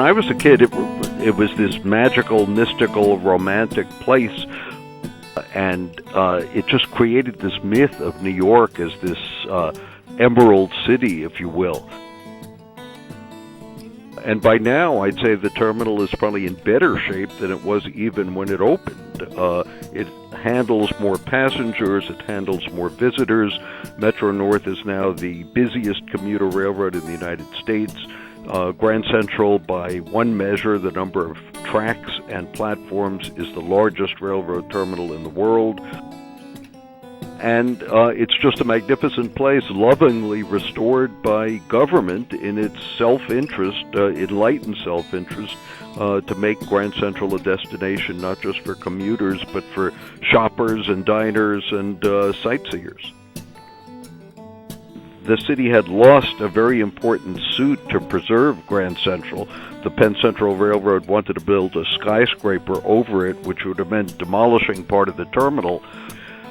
I was a kid, it was this magical, mystical, romantic place, and it just created this myth of New York as this emerald city, if you will. And by now, I'd say the terminal is probably in better shape than it was even when it opened. It handles more passengers, it handles more visitors. Metro-North is now the busiest commuter railroad in the United States. Grand Central, by one measure, the number of tracks and platforms, is the largest railroad terminal in the world. And it's just a magnificent place, lovingly restored by government in its self-interest, enlightened self-interest, to make Grand Central a destination not just for commuters, but for shoppers and diners and sightseers. The city had lost a very important suit to preserve Grand Central. The Penn Central Railroad wanted to build a skyscraper over it, which would have meant demolishing part of the terminal.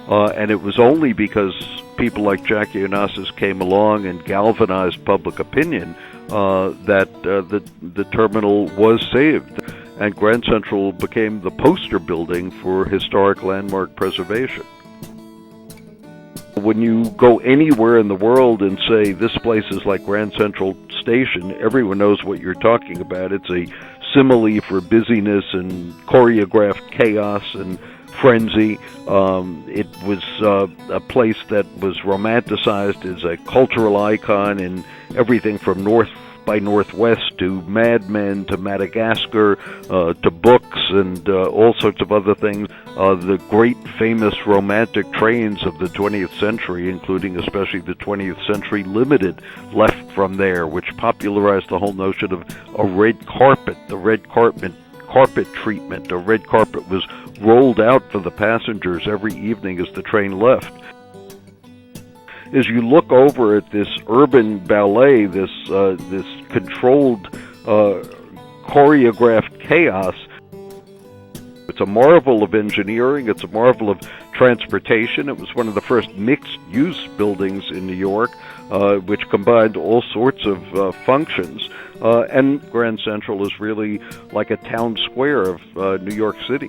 And it was only because people like Jackie Onassis came along and galvanized public opinion that the terminal was saved. And Grand Central became the poster building for historic landmark preservation. When you go anywhere in the world and say this place is like Grand Central Station, everyone knows what you're talking about. It's a simile for busyness and choreographed chaos and frenzy. It was a place that was romanticized as a cultural icon in everything from North by Northwest to Mad Men to Madagascar to books and all sorts of other things. The great famous romantic trains of the 20th century, including especially the 20th Century Limited, left from there, which popularized the whole notion of a red carpet, the red carpet treatment. A red carpet was rolled out for the passengers every evening as the train left. As you look over at this urban ballet, this controlled, choreographed chaos, it's a marvel of engineering, it's a marvel of transportation. It was one of the first mixed-use buildings in New York, which combined all sorts of functions. And Grand Central is really like a town square of New York City.